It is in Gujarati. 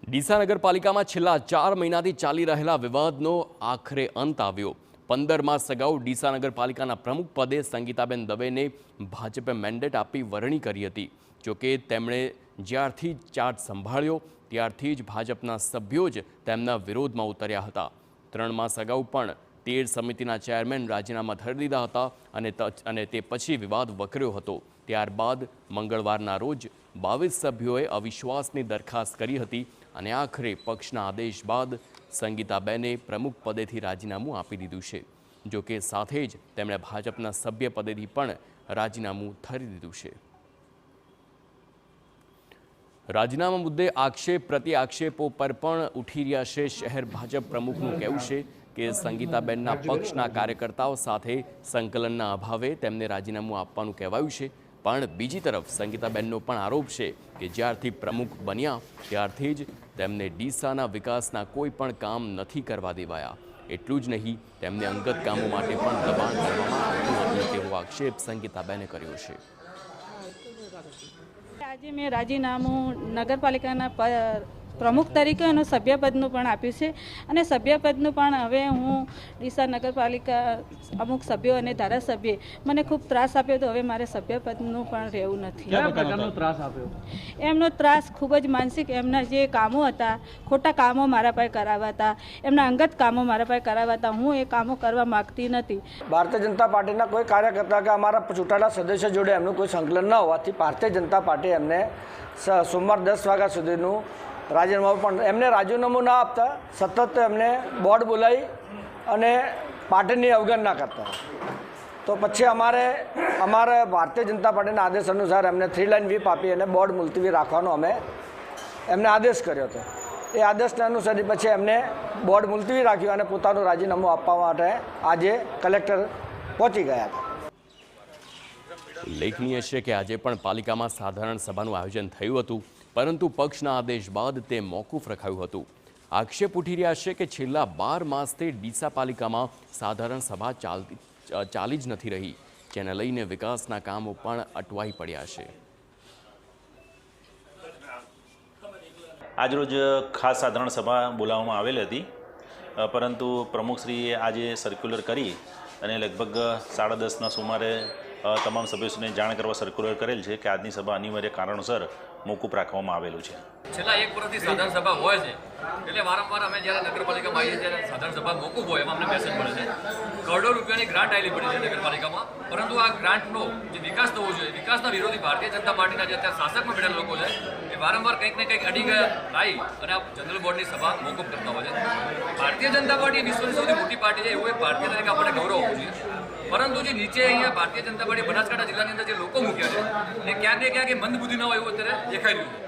ડીસા નગરપાલિકામાં છેલ્લા 4 મહિનાથી ચાલી રહેલા વિવાદનો આખરે અંત આવ્યો। 15 માસ અગાઉ ડીસા નગરપાલિકાના પ્રમુખ પદે સંગીતાબેન દવેને ભાજપે મેન્ડેટ આપી વરણી કરી હતી। જોકે તેમણે જ્યારથી ચાર્જ સંભાળ્યો ત્યારથી જ ભાજપના સભ્યો જ તેમના વિરોધમાં ઉતર્યા હતા। 3 માસ અગાઉ પણ 13 સમિતિના ચેરમેન રાજીનામા ધરી દીધા હતા અને તે પછી વિવાદ વકર્યો હતો। ત્યારબાદ મંગળવારના રોજ 22 સભ્યોએ અવિશ્વાસની દરખાસ્ત કરી હતી અને આખરે પક્ષના આદેશ બાદ સંગીતાબેને પ્રમુખ પદેથી રાજીનામું આપી દીધું છે। જોકે સાથે જ તેમણે ભાજપના સભ્ય પદેથી પણ રાજીનામું ધરી દીધું છે। રાજીનામા મુદ્દે આક્ષેપ પ્રતિ આક્ષેપો પર પણ ઉઠી રહ્યા છે। શહેર ભાજપ પ્રમુખનું કહેવું છે કે સંગીતાબેનના પક્ષના કાર્યકર્તાઓ સાથે સંકલનના અભાવે તેમને રાજીનામું આપવાનું કહેવાયું છે। પણ બીજી તરફ સંગીતાબેનનો પણ આરોપ છે કે જ્યારથી પ્રમુખ બન્યા ત્યારથી જ તેમને ડીસાના વિકાસના કોઈ પણ કામ નથી કરવા દેવાયા। એટલું જ નહીં, તેમને અંગત કામો માટે પણ દબાણ કરવામાં આવતું હતું તેવો આક્ષેપ સંગીતાબેને કર્યો છે। આજે મેં રાજીનામું નગરપાલિકાના પ્રમુખ તરીકે અને સભ્યપદનું પણ આપ્યું છે અને સભ્યપદનું પણ હવે હું ડીસા નગરપાલિકા અમુક સભ્યો અને ધારાસભ્યે મને ખૂબ ત્રાસ આપ્યો તો હવે મારે સભ્યપદનું પણ રહેવું નથી। કયા પ્રકારનો ત્રાસ આપ્યો? એમનો ત્રાસ ખૂબ જ માનસિક, એમના જે કામો હતા, ખોટા કામો મારા પાસે કરાવ્યા હતા, એમના અંગત કામો મારા પાસે કરાવ્યા હતા। હું એ કામો કરવા માગતી નથી। ભારતીય જનતા પાર્ટીના કોઈ કાર્યકર્તા કે અમારા ચૂંટાયેલા સદસ્ય જોડે એમનું કોઈ સંકલન ન હોવાથી ભારતીય જનતા પાર્ટી એમને સોમવાર 10 વાગ્યા સુધીનું રાજીનામું પણ એમને રાજીનામું ના આપતા સતત એમને બોર્ડ બોલાવી અને પાર્ટીની અવગણના કરતા। તો પછી અમારે ભારતીય જનતા પાર્ટીના આદેશ અનુસાર એમને 3 લાઇન વ્હીપ આપી અને બોર્ડ મુલતવી રાખવાનો અમે એમને આદેશ કર્યો હતો। એ આદેશને અનુસરી પછી એમને બોર્ડ મુલતવી રાખ્યું અને પોતાનું રાજીનામું આપવા માટે આજે કલેક્ટર પહોંચી ગયા હતા। ઉલ્લેખનીય છે કે આજે પણ પાલિકામાં સાધારણ સભાનું આયોજન થયું હતું, પરંતુ પક્ષના આદેશ બાદ તે મોકૂફ રખાયું હતું। આક્ષેપ ઉઠી રહ્યા છે કે છેલ્લા 12 માસથી ડીસા પાલિકામાં સાધારણ સભા ચાલી જ નથી રહી, જેને લઈને વિકાસના કામો પણ અટવાઈ પડ્યા છે। આજરોજ ખાસ સાધારણ સભા બોલાવવામાં આવેલી હતી, પરંતુ પ્રમુખશ્રીએ આજે સર્ક્યુલર કરી અને લગભગ 10:30ના સુમારે તમામ સભ્યોને જાણ કરવા સર્ક્યુલર કરેલ છે કે આજની સભા અનિવાર્ય કારણોસર મોકૂફ રાખવામાં આવેલું છે। છેલ્લા 1 વર્ષથી સાધારણ સભા હોય છે, એટલે વારંવાર અમે જ્યારે નગરપાલિકામાં આવીએ ત્યારે સાધારણ સભા મોકૂફ હોય એમાં અમને મેસેજ મળે છે। કરોડો રૂપિયાની ગ્રાન્ટ આવેલી પડી છે નગરપાલિકામાં, પરંતુ આ ગ્રાન્ટનો જે વિકાસ થવો જોઈએ, વિકાસના વિરોધી ભારતીય જનતા પાર્ટીના જે અત્યારે શાસકમાં બેઠેલા લોકો છે એ વારંવાર કંઈક ને કંઈક અડી ગયા લાવી અને આ જનરલ બોર્ડની સભા મોકૂફ કરતા હોય છે। ભારતીય જનતા પાર્ટી વિશ્વની સૌથી મોટી પાર્ટી છે, એવું એક ભારતીય તરીકે આપણને ગૌરવ હોવું જોઈએ, પરંતુ જે નીચે અહીંયા ભારતીય જનતા પાર્ટી બનાસકાંઠા જિલ્લાની અંદર જે લોકો મૂક્યા છે એ ક્યાંક ને ક્યાંક મંદબુદ્ધિ ન હોય એવું અત્યારે દેખાઈ રહ્યું છે।